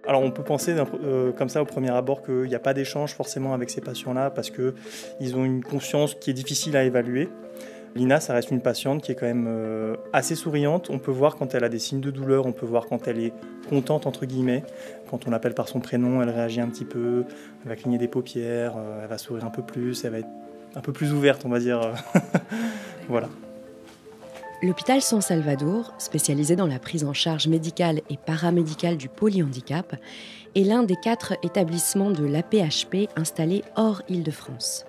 Alors on peut penser comme ça au premier abord qu'il n'y a pas d'échange forcément avec ces patients-là parce qu'ils ont une conscience qui est difficile à évaluer. Lina, ça reste une patiente qui est quand même assez souriante. On peut voir quand elle a des signes de douleur, on peut voir quand elle est contente, entre guillemets. Quand on l'appelle par son prénom, elle réagit un petit peu, elle va cligner des paupières, elle va sourire un peu plus, elle va être un peu plus ouverte, on va dire. Voilà. L'hôpital San Salvador, spécialisé dans la prise en charge médicale et paramédicale du polyhandicap, est l'un des 4 établissements de l'AP-HP installés hors Île-de-France.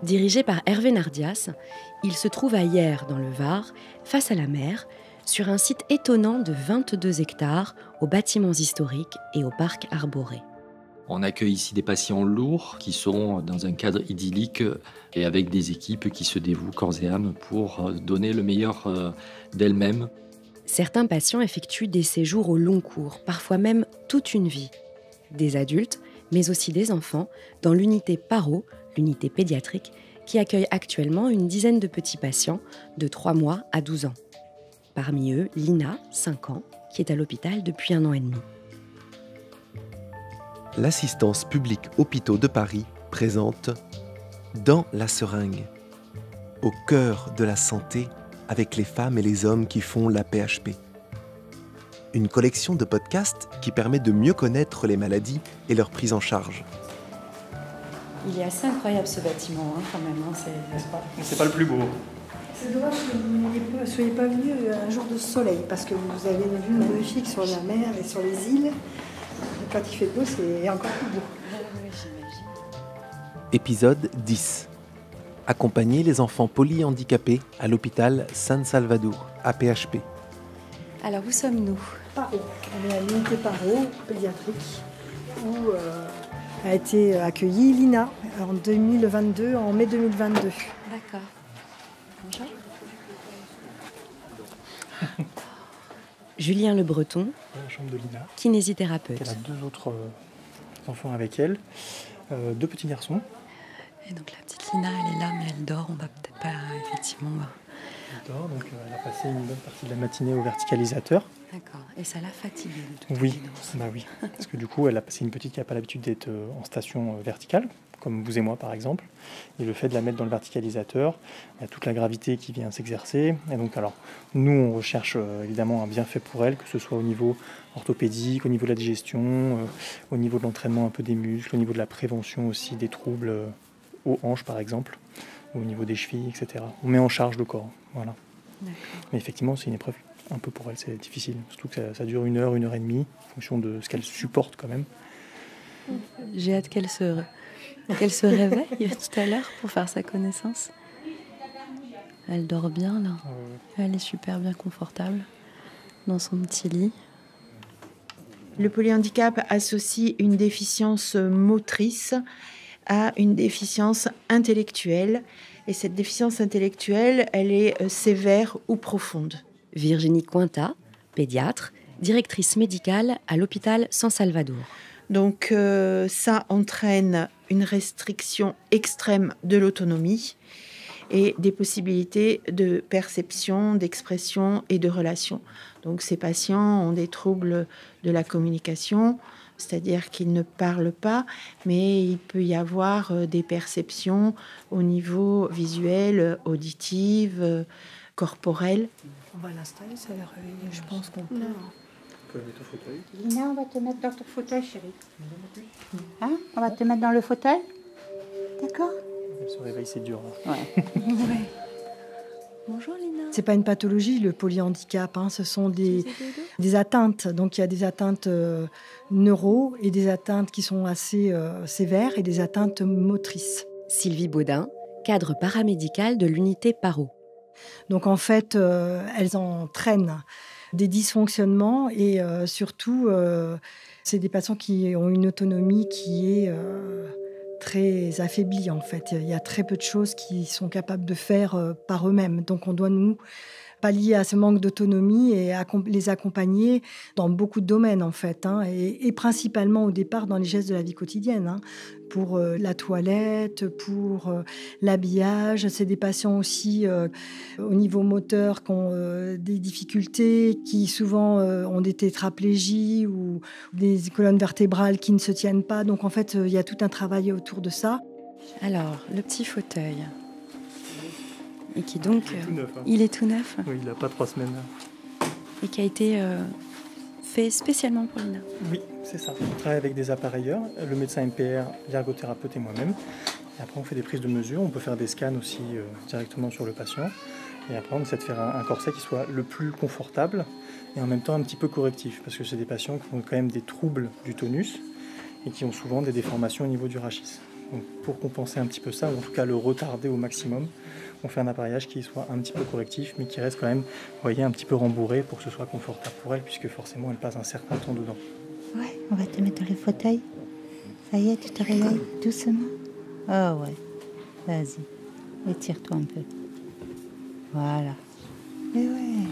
Dirigé par Hervé Nardias, il se trouve à Hyères, dans le Var, face à la mer, sur un site étonnant de 22 hectares, aux bâtiments historiques et au parc arboré. On accueille ici des patients lourds qui sont dans un cadre idyllique et avec des équipes qui se dévouent corps et âme pour donner le meilleur d'elles-mêmes. Certains patients effectuent des séjours au long cours, parfois même toute une vie. Des adultes, mais aussi des enfants, dans l'unité Paro, l'unité pédiatrique, qui accueille actuellement une dizaine de petits patients de 3 mois à 12 ans. Parmi eux, Lina, 5 ans, qui est à l'hôpital depuis 1 an et demi. L'assistance publique Hôpitaux de Paris présente Dans la seringue, au cœur de la santé avec les femmes et les hommes qui font l'AP-HP. Une collection de podcasts qui permet de mieux connaître les maladies et leur prise en charge. Il est assez incroyable ce bâtiment, quand même. C'est pas le plus beau. C'est dommage que vous ne soyez pas venu un jour de soleil, parce que vous avez une vue magnifique sur la mer et sur les îles. Quand il fait beau, c'est encore plus beau. Épisode 10. Accompagner les enfants polyhandicapés à l'hôpital San Salvador, AP-HP. Alors, où sommes-nous ? Paro. On est à l'unité Paro, pédiatrique, où a été accueillie Lina en 2022, en mai 2022. D'accord. Bonjour. Julien Le Breton, La chambre de Lina. kinésithérapeute. Elle a 2 autres enfants avec elle, 2 petits garçons. Et donc, la petite Lina, elle est là, mais elle dort. On va peut-être pas, effectivement... Elle dort, donc elle a passé une bonne partie de la matinée au verticalisateur. D'accord. Et ça l'a fatiguée de toute Oui, évidence. bah oui. Parce que du coup, c'est une petite qui n'a pas l'habitude d'être en station verticale, comme vous et moi par exemple. Et le fait de la mettre dans le verticalisateur, il y a toute la gravité qui vient s'exercer. Et donc, alors, nous, on recherche évidemment un bienfait pour elle, que ce soit au niveau orthopédique, au niveau de la digestion, au niveau de l'entraînement un peu des muscles, au niveau de la prévention aussi des troubles aux hanches par exemple, au niveau des chevilles, etc. On met en charge le corps, voilà. D'accord. Mais effectivement, c'est une épreuve un peu pour elle, c'est difficile. Surtout que ça dure 1 heure, 1 heure et demie, en fonction de ce qu'elle supporte quand même. J'ai hâte qu'elle se réveille tout à l'heure pour faire sa connaissance. Elle dort bien, là. Elle est super bien confortable dans son petit lit. Le polyhandicap associe une déficience motrice à une déficience intellectuelle. Et cette déficience intellectuelle, elle est sévère ou profonde. Virginie Cointa, pédiatre, directrice médicale à l'hôpital San Salvador. Donc ça entraîne une restriction extrême de l'autonomie et des possibilités de perception, d'expression et de relation. Donc ces patients ont des troubles de la communication, c'est-à-dire qu'ils ne parlent pas, mais il peut y avoir des perceptions au niveau visuel, auditif, corporel. On va l'installer, ça va réveiller. Je pense qu'on peut. Lina, on va te mettre dans ton fauteuil, chérie. Hein? On va te mettre dans le fauteuil? D'accord? Elle se réveille, c'est dur. Ouais. Bonjour Lina. C'est pas une pathologie, le polyhandicap. Ce sont des atteintes. Donc il y a des atteintes neuro et des atteintes qui sont assez sévères et des atteintes motrices. Sylvie Baudin, cadre paramédical de l'unité Paro. Donc en fait, elles entraînent des dysfonctionnements et surtout, c'est des patients qui ont une autonomie qui est très affaiblie en fait. Il y a très peu de choses qu'ils sont capables de faire par eux-mêmes. Donc on doit nous pallier à ce manque d'autonomie et les accompagner dans beaucoup de domaines, en fait, hein, et principalement au départ dans les gestes de la vie quotidienne, hein, pour la toilette, pour l'habillage. C'est des patients aussi au niveau moteur qui ont des difficultés, qui souvent ont des tétraplégies ou des colonnes vertébrales qui ne se tiennent pas. Donc en fait, il y a tout un travail autour de ça. Alors, le petit fauteuil. Et qui donc... Il est tout neuf. Hein. Il est tout neuf. Oui, il n'a pas 3 semaines. Et qui a été fait spécialement pour Lina. Oui, c'est ça. On travaille avec des appareilleurs, le médecin MPR, l'ergothérapeute et moi-même. Et après, on fait des prises de mesure. On peut faire des scans aussi directement sur le patient. Et après, on essaie de faire un corset qui soit le plus confortable et en même temps un petit peu correctif. Parce que c'est des patients qui ont quand même des troubles du tonus et qui ont souvent des déformations au niveau du rachis. Donc, pour compenser un petit peu ça, ou en tout cas le retarder au maximum, on fait un appareillage qui soit un petit peu correctif, mais qui reste quand même, vous voyez, un petit peu rembourré pour que ce soit confortable pour elle, puisque forcément, elle passe un certain temps dedans. Ouais, on va te mettre dans le fauteuil. Ça y est, tu te réveilles doucement. Oh ouais, vas-y, étire-toi un peu. Voilà. Et ouais.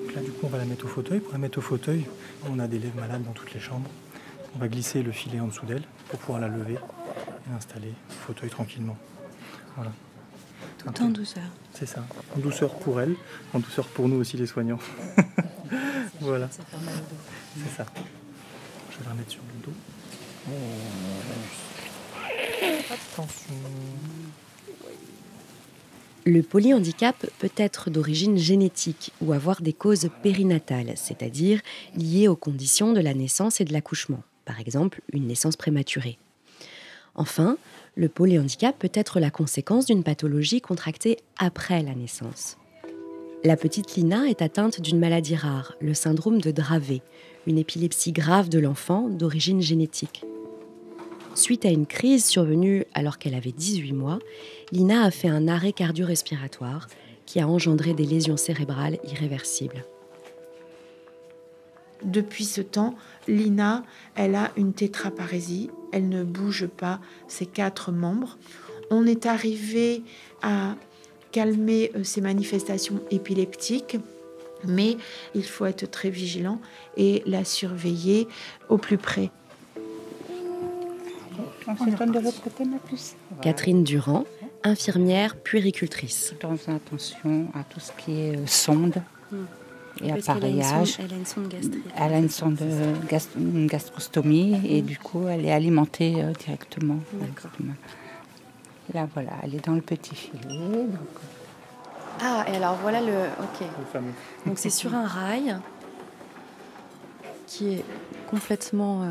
Donc là, du coup, on va la mettre au fauteuil. Pour la mettre au fauteuil, on a des lèvres malades dans toutes les chambres. On va glisser le filet en dessous d'elle pour pouvoir la lever et l'installer au fauteuil tranquillement. Voilà. Tout en douceur. C'est ça. En douceur pour elle, en douceur pour nous aussi les soignants. Voilà. Ça fait mal au dos. C'est ça. Je vais la remettre sur le dos. Attention. Le polyhandicap peut être d'origine génétique ou avoir des causes périnatales, c'est-à-dire liées aux conditions de la naissance et de l'accouchement, par exemple une naissance prématurée. Enfin, le polyhandicap peut être la conséquence d'une pathologie contractée après la naissance. La petite Lina est atteinte d'une maladie rare, le syndrome de Dravet, une épilepsie grave de l'enfant d'origine génétique. Suite à une crise survenue alors qu'elle avait 18 mois, Lina a fait un arrêt cardio-respiratoire qui a engendré des lésions cérébrales irréversibles. Depuis ce temps, Lina, elle a une tétraparésie. Elle ne bouge pas ses 4 membres. On est arrivé à calmer ces manifestations épileptiques, mais il faut être très vigilant et la surveiller au plus près. On se tourne de l'autre côté, ma puce. Catherine Durand, infirmière puéricultrice. Faisons attention à tout ce qui est sonde et appareillage. Elle a une sonde gastrique. Elle a une sonde une gastrostomie et du coup, elle est alimentée directement. Là, voilà, elle est dans le petit filet. Donc... Ah, et alors voilà le... Ok. Le fameux. Donc c'est sur un rail qui est complètement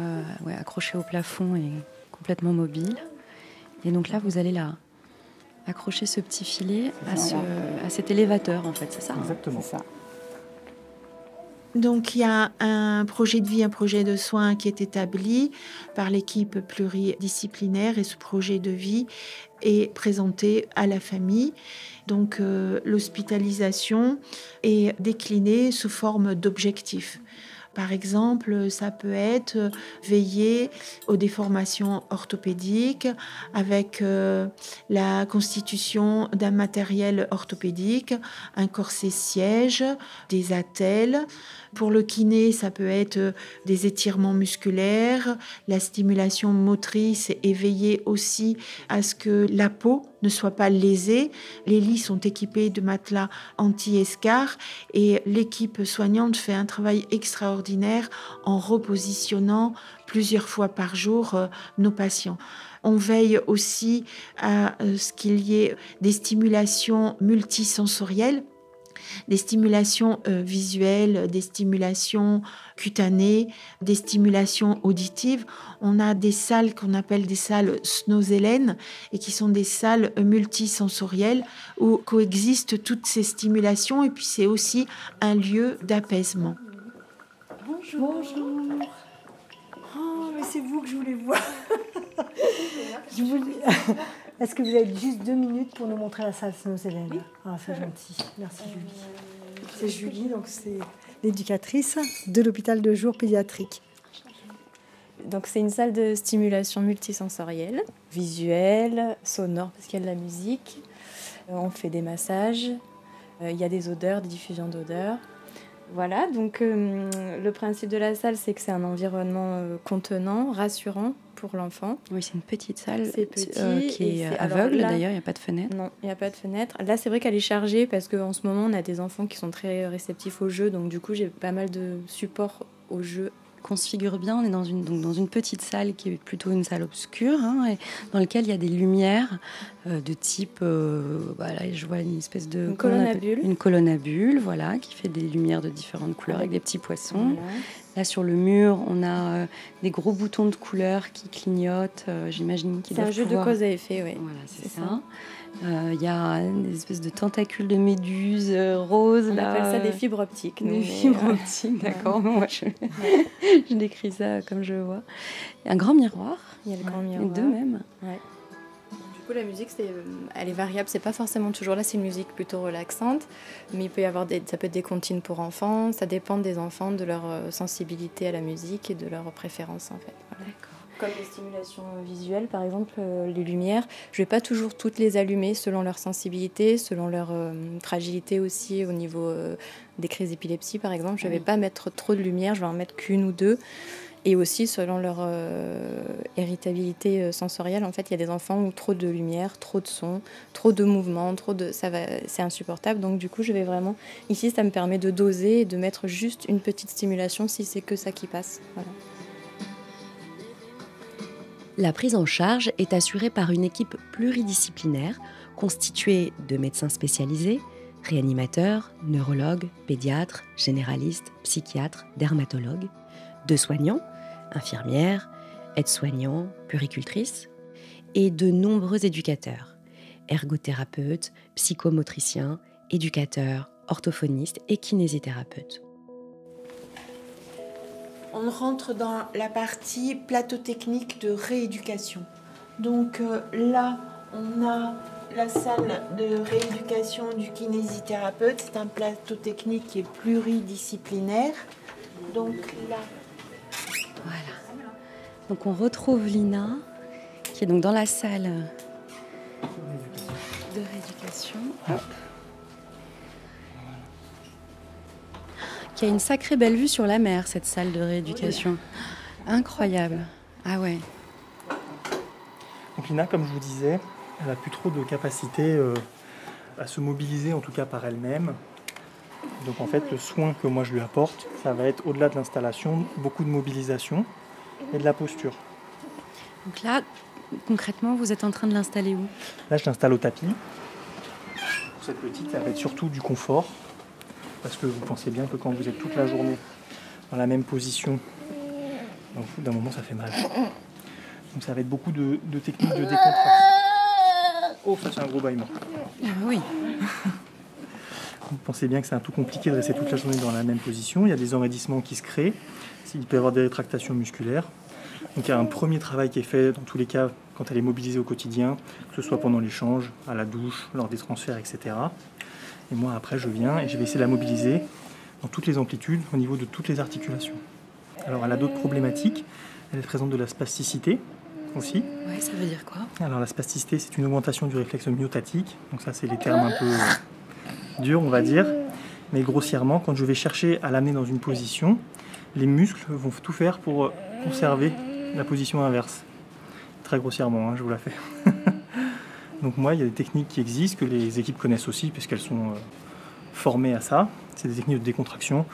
accroché au plafond et complètement mobile. Et donc là, vous allez là accrocher ce petit filet à cet élévateur, en fait, c'est ça? Exactement. C'est ça. Donc il y a un projet de vie, un projet de soins qui est établi par l'équipe pluridisciplinaire et ce projet de vie est présenté à la famille. Donc l'hospitalisation est déclinée sous forme d'objectifs. Par exemple, ça peut être veiller aux déformations orthopédiques avec la constitution d'un matériel orthopédique, un corset siège, des attelles. Pour le kiné, ça peut être des étirements musculaires, la stimulation motrice et veiller aussi à ce que la peau ne soit pas lésée. Les lits sont équipés de matelas anti-escar et l'équipe soignante fait un travail extraordinaire en repositionnant plusieurs fois par jour nos patients. On veille aussi à ce qu'il y ait des stimulations multisensorielles, des stimulations visuelles, des stimulations cutanées, des stimulations auditives. On a des salles qu'on appelle des salles snozélènes et qui sont des salles multisensorielles où coexistent toutes ces stimulations et puis c'est aussi un lieu d'apaisement. Bonjour. Oh, mais c'est vous que je voulais voir. Est-ce que vous avez juste 2 minutes pour nous montrer la salle snozélène? Oui. Ah, c'est gentil. Merci Julie. C'est Julie, donc c'est l'éducatrice de l'hôpital de jour pédiatrique. Donc c'est une salle de stimulation multisensorielle, visuelle, sonore parce qu'il y a de la musique. On fait des massages, il y a des odeurs, des diffusions d'odeurs. Voilà, donc le principe de la salle, c'est que c'est un environnement contenant, rassurant pour l'enfant. Oui, c'est une petite salle qui est aveugle, d'ailleurs, il n'y a pas de fenêtre. Non, il n'y a pas de fenêtre. Là, c'est vrai qu'elle est chargée parce qu'en ce moment, on a des enfants qui sont très réceptifs au jeu, donc du coup, j'ai pas mal de supports au jeu. Qu'on se figure bien, on est dans une petite salle qui est plutôt une salle obscure, et dans laquelle il y a des lumières de type, voilà, je vois une espèce de... Une colonne à bulles. Une colonne à bulles, voilà, qui fait des lumières de différentes couleurs avec des petits poissons. Voilà. Là, sur le mur, on a des gros boutons de couleurs qui clignotent, j'imagine qu'ils doivent pouvoir... C'est un jeu de cause à effet, oui. Voilà, c'est ça. Il y a une espèce de tentacules de méduse rose. On là. appelle ça des fibres optiques. Des fibres optiques, d'accord. Moi, je décris ça comme je vois. Un grand miroir. Il y a le grand miroir. Et deux même. Ouais. Du coup, la musique, elle est variable. C'est pas forcément toujours là. C'est une musique plutôt relaxante, mais il peut y avoir ça peut être des comptines pour enfants. Ça dépend des enfants, de leur sensibilité à la musique et de leurs préférences en fait. Voilà. D'accord. Comme les stimulations visuelles, par exemple, les lumières, je ne vais pas toujours toutes les allumer selon leur sensibilité, selon leur fragilité aussi au niveau des crises d'épilepsie, par exemple. Je ne vais pas mettre trop de lumière, je vais en mettre qu'une ou deux. Et aussi selon leur irritabilité sensorielle. En fait, il y a des enfants où trop de lumière, trop de son, trop de mouvement, c'est insupportable. Donc du coup, je vais vraiment... Ici, ça me permet de doser et de mettre juste une petite stimulation si c'est que ça qui passe. Voilà. La prise en charge est assurée par une équipe pluridisciplinaire constituée de médecins spécialisés, réanimateurs, neurologues, pédiatres, généralistes, psychiatres, dermatologues, de soignants, infirmières, aides-soignants, puéricultrices et de nombreux éducateurs, ergothérapeutes, psychomotriciens, éducateurs, orthophonistes et kinésithérapeutes. On rentre dans la partie plateau technique de rééducation. Donc là, on a la salle de rééducation du kinésithérapeute. C'est un plateau technique qui est pluridisciplinaire. Donc là... Voilà. Donc on retrouve Lina, qui est donc dans la salle de rééducation. Hop. Qui a une sacrée belle vue sur la mer, cette salle de rééducation. Oui. Incroyable. Ah ouais. Donc Lina, comme je vous disais, elle n'a plus trop de capacité à se mobiliser, en tout cas par elle-même. Donc en fait, le soin que moi je lui apporte, ça va être au-delà de l'installation, beaucoup de mobilisation et de la posture. Donc là, concrètement, vous êtes en train de l'installer où? Là, je l'installe au tapis. Pour cette petite, ça va être surtout du confort. Parce que vous pensez bien que quand vous êtes toute la journée dans la même position, au bout d'un moment, ça fait mal. Donc ça va être beaucoup de techniques de décontraction. Oh, ça c'est un gros bâillement. Oui. Vous pensez bien que c'est un tout compliqué de rester toute la journée dans la même position. Il y a des enraidissements qui se créent. Il peut y avoir des rétractations musculaires. Donc il y a un premier travail qui est fait dans tous les cas quand elle est mobilisée au quotidien, que ce soit pendant l'échange, à la douche, lors des transferts, etc. Et moi, après, je viens et je vais essayer de la mobiliser dans toutes les amplitudes, au niveau de toutes les articulations. Alors, elle a d'autres problématiques. Elle présente de la spasticité aussi. Ouais, ça veut dire quoi? Alors, la spasticité, c'est une augmentation du réflexe myotatique. Donc ça, c'est les termes un peu durs, on va dire. Mais grossièrement, quand je vais chercher à l'amener dans une position, les muscles vont tout faire pour conserver la position inverse. Très grossièrement, hein, je vous la fais. Donc moi, il y a des techniques qui existent, que les équipes connaissent aussi, puisqu'elles sont formées à ça. C'est des techniques de décontraction.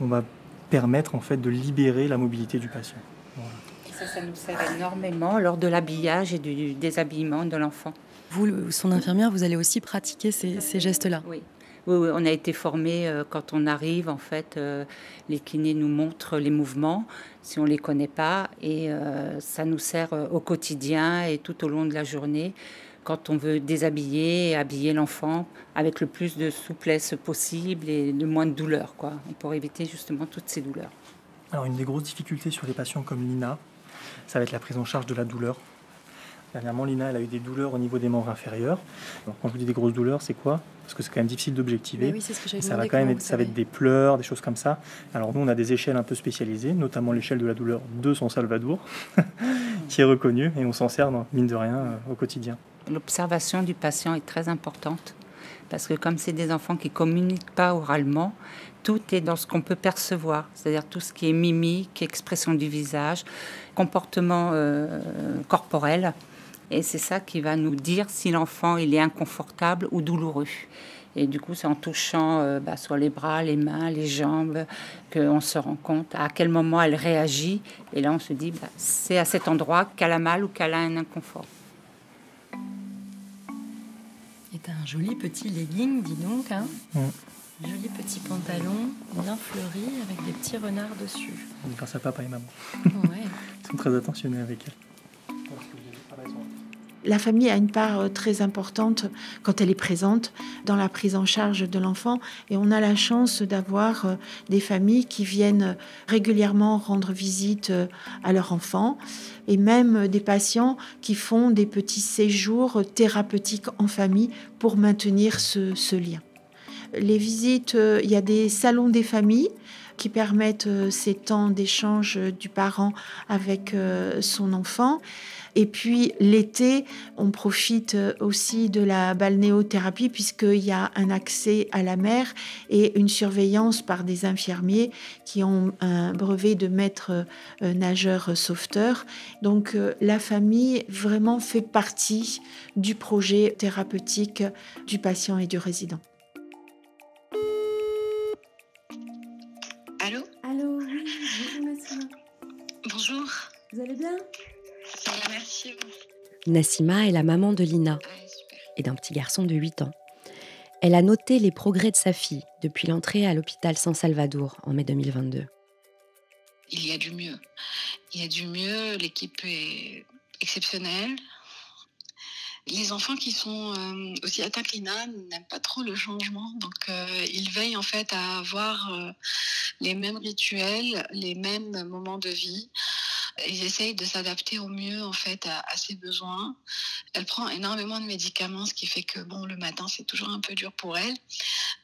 On va permettre en fait de libérer la mobilité du patient. Voilà. Ça nous sert énormément lors de l'habillage et du déshabillement de l'enfant. Vous, son infirmière, vous allez aussi pratiquer ces gestes-là? Oui. Oui, on a été formés quand on arrive. En fait, les kinés nous montrent les mouvements, si on ne les connaît pas. Et ça nous sert au quotidien et tout au long de la journée, quand on veut déshabiller et habiller l'enfant avec le plus de souplesse possible et le moins de douleur, quoi, pour éviter justement toutes ces douleurs. Alors, une des grosses difficultés sur les patients comme Lina, ça va être la prise en charge de la douleur. Dernièrement, Lina, elle a eu des douleurs au niveau des membres inférieurs. Alors, quand je vous dis des grosses douleurs, c'est quoi? Parce que c'est quand même difficile d'objectiver. Oui, c'est ce que j'avais Ça va demandé, quand même comment être, ça va être des pleurs, des choses comme ça. Alors nous, on a des échelles un peu spécialisées, notamment l'échelle de la douleur de San Salvador, qui est reconnue, et on s'en sert, mine de rien, au quotidien. L'observation du patient est très importante, parce que comme c'est des enfants qui ne communiquent pas oralement, tout est dans ce qu'on peut percevoir, c'est-à-dire tout ce qui est mimique, expression du visage, comportement corporel. Et c'est ça qui va nous dire si l'enfant il est inconfortable ou douloureux. Et du coup, c'est en touchant soit les bras, les mains, les jambes, qu'on se rend compte à quel moment elle réagit. Et là, on se dit, c'est à cet endroit qu'elle a mal ou qu'elle a un inconfort. Et t'as un joli petit legging, dis donc, hein. Joli petit pantalon, bien fleuri, avec des petits renards dessus. Grâce à papa et maman. Ouais. Ils sont très attentionnés avec elle. La famille a une part très importante quand elle est présente dans la prise en charge de l'enfant. Et on a la chance d'avoir des familles qui viennent régulièrement rendre visite à leur enfant. Et même des patients qui font des petits séjours thérapeutiques en famille pour maintenir ce lien. Les visites, il y a des salons des familles qui permettent ces temps d'échange du parent avec son enfant. Et puis l'été, on profite aussi de la balnéothérapie puisqu'il y a un accès à la mer et une surveillance par des infirmiers qui ont un brevet de maître nageur sauveteur. Donc la famille vraiment fait partie du projet thérapeutique du patient et du résident. Allô ? Allô, oui, bonjour Nassima. Bonjour. Vous allez bien ? Merci. Nassima est la maman de Lina et d'un petit garçon de 8 ans. Elle a noté les progrès de sa fille depuis l'entrée à l'hôpital San Salvador en mai 2022. Il y a du mieux. Il y a du mieux, l'équipe est exceptionnelle. Les enfants qui sont aussi atteints que Lina n'aiment pas trop le changement, donc ils veillent en fait à avoir les mêmes rituels, les mêmes moments de vie. Ils essayent de s'adapter au mieux en fait à ses besoins. Elle prend énormément de médicaments, ce qui fait que le matin c'est toujours un peu dur pour elle.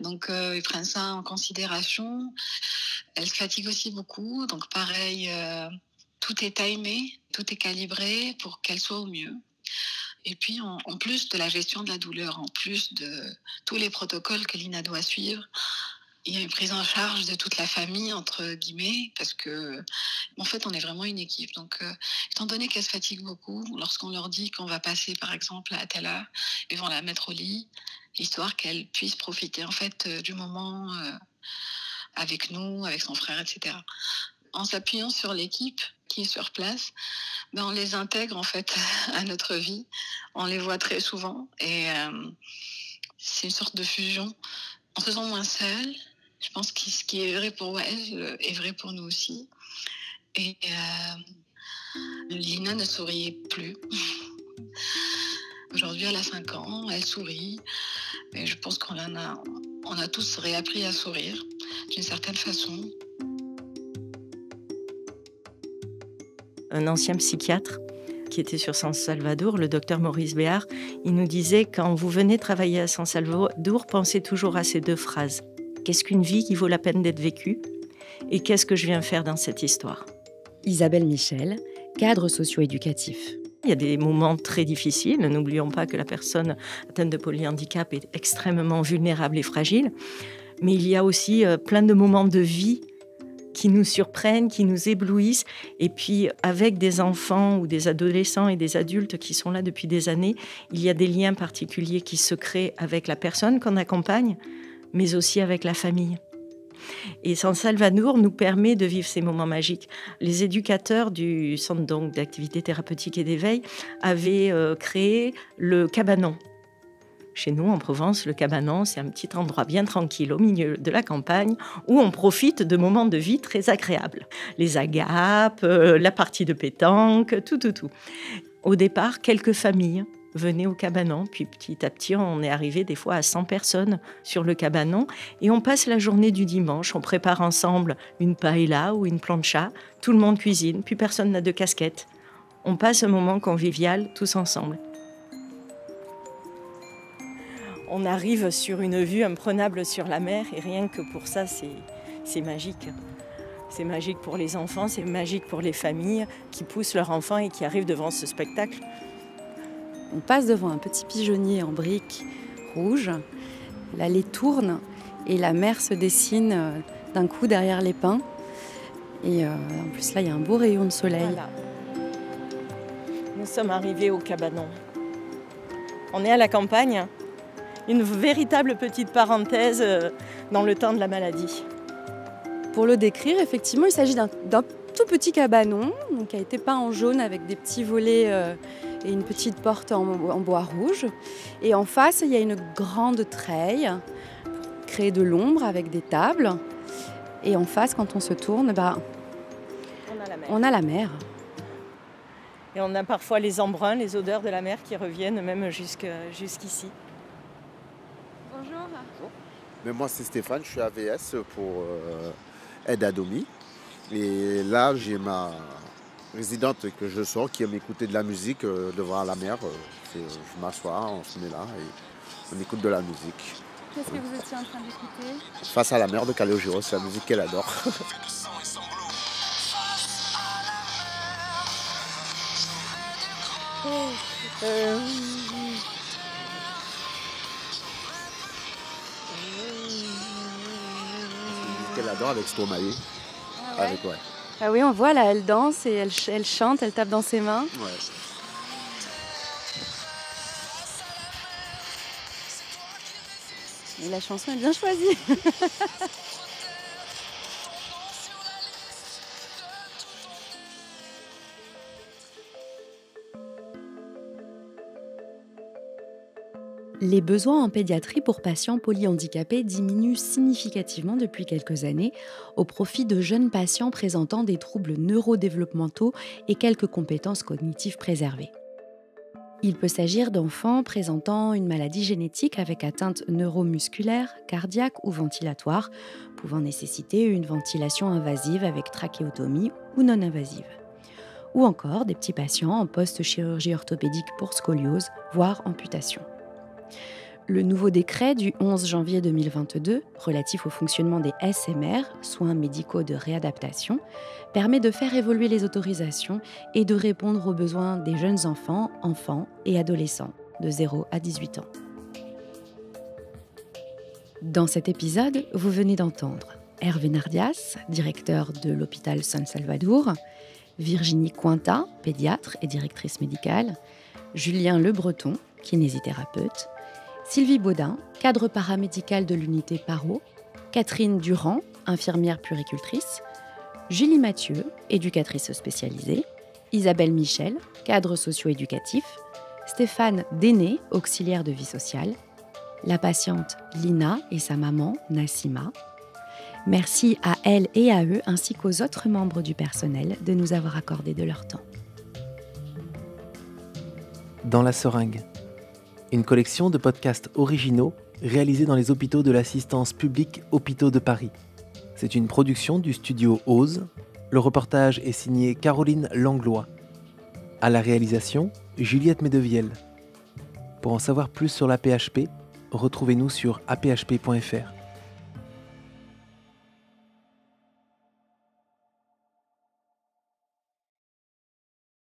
Donc ils prennent ça en considération. Elle se fatigue aussi beaucoup, donc pareil, tout est timé, tout est calibré pour qu'elle soit au mieux. Et puis, en plus de la gestion de la douleur, en plus de tous les protocoles que Lina doit suivre, il y a une prise en charge de toute la famille, entre guillemets, parce que, en fait, on est vraiment une équipe. Donc, étant donné qu'elle se fatigue beaucoup, lorsqu'on leur dit qu'on va passer, par exemple, à telle heure, ils vont la mettre au lit, histoire qu'elle puisse profiter, en fait, du moment avec nous, avec son frère, etc. En s'appuyant sur l'équipe qui est sur place, on les intègre en fait à notre vie. On les voit très souvent et c'est une sorte de fusion. On se sent moins seul. Je pense que ce qui est vrai pour elle est vrai pour nous aussi. Et Lina ne sourit plus. Aujourd'hui, elle a 5 ans, elle sourit. Et je pense qu'on a tous réappris à sourire d'une certaine façon. Un ancien psychiatre qui était sur San Salvador, le docteur Maurice Béard, il nous disait, quand vous venez travailler à San Salvador, pensez toujours à ces 2 phrases. Qu'est-ce qu'une vie qui vaut la peine d'être vécue ? Et qu'est-ce que je viens faire dans cette histoire ? Isabelle Michel, cadre socio-éducatif. Il y a des moments très difficiles. N'oublions pas que la personne atteinte de polyhandicap est extrêmement vulnérable et fragile. Mais il y a aussi plein de moments de vie qui nous surprennent, qui nous éblouissent. Et puis, avec des enfants ou des adolescents et des adultes qui sont là depuis des années, il y a des liens particuliers qui se créent avec la personne qu'on accompagne, mais aussi avec la famille. Et San Salvador nous permet de vivre ces moments magiques. Les éducateurs du centre donc, d'activité thérapeutique et d'éveil avaient créé le cabanon. Chez nous, en Provence, le cabanon, c'est un petit endroit bien tranquille au milieu de la campagne où on profite de moments de vie très agréables. Les agapes, la partie de pétanque, tout. Au départ, quelques familles venaient au cabanon, puis petit à petit, on est arrivé des fois à 100 personnes sur le cabanon et on passe la journée du dimanche, on prépare ensemble une paella ou une plancha, tout le monde cuisine, puis personne n'a de casquette. on passe un moment convivial tous ensemble. On arrive sur une vue imprenable sur la mer et rien que pour ça, c'est magique. C'est magique pour les enfants, c'est magique pour les familles qui poussent leurs enfants et qui arrivent devant ce spectacle. On passe devant un petit pigeonnier en briques rouges. L'allée tourne et la mer se dessine d'un coup derrière les pins. Et en plus là, il y a un beau rayon de soleil. Voilà. Nous sommes arrivés au cabanon. On est à la campagne, une véritable petite parenthèse dans le temps de la maladie. Pour le décrire, effectivement, il s'agit d'un tout petit cabanon donc, qui a été peint en jaune avec des petits volets et une petite porte en bois rouge. Et en face, il y a une grande treille pour créer de l'ombre avec des tables. Et en face, quand on se tourne, on a la mer. Et on a parfois les embruns, les odeurs de la mer qui reviennent même jusqu'ici. Bonjour. Mais moi, c'est Stéphane, je suis AVS pour Aide à Domi. Et là, j'ai ma résidente que je sors qui aime écouter de la musique devant la mer. Je m'assois, on se met là et on écoute de la musique. Qu'est-ce que vous étiez en train d'écouter ? Face à la mer de Calogero, c'est la musique qu'elle adore. Qu'elle adore avec Stromae. Ah, ouais. Ah oui, on voit là, elle danse et elle chante, elle tape dans ses mains. Ouais. Et la chanson est bien choisie. Les besoins en pédiatrie pour patients polyhandicapés diminuent significativement depuis quelques années au profit de jeunes patients présentant des troubles neurodéveloppementaux et quelques compétences cognitives préservées. Il peut s'agir d'enfants présentant une maladie génétique avec atteinte neuromusculaire, cardiaque ou ventilatoire, pouvant nécessiter une ventilation invasive avec trachéotomie ou non invasive. Ou encore des petits patients en post-chirurgie orthopédique pour scoliose, voire amputation. Le nouveau décret du 11 janvier 2022, relatif au fonctionnement des SMR, soins médicaux de réadaptation, permet de faire évoluer les autorisations et de répondre aux besoins des jeunes enfants et adolescents de 0 à 18 ans. Dans cet épisode, vous venez d'entendre Hervé Nardias, directeur de l'hôpital San Salvador, Virginie Cointat, pédiatre et directrice médicale, Julien Le Breton, kinésithérapeute, Sylvie Baudin, cadre paramédical de l'unité Paro, Catherine Durand, infirmière puéricultrice, Julie Mathieu, éducatrice spécialisée, Isabelle Michel, cadre socio-éducatif, Stéphane Déné, auxiliaire de vie sociale, la patiente Lina et sa maman Nassima. Merci à elles et à eux ainsi qu'aux autres membres du personnel de nous avoir accordé de leur temps. Dans la seringue, une collection de podcasts originaux réalisés dans les hôpitaux de l'assistance publique Hôpitaux de Paris. C'est une production du studio Ose. Le reportage est signé Caroline Langlois. À la réalisation, Juliette Medevielle. Pour en savoir plus sur l'AP-HP, retrouvez-nous sur aphp.fr.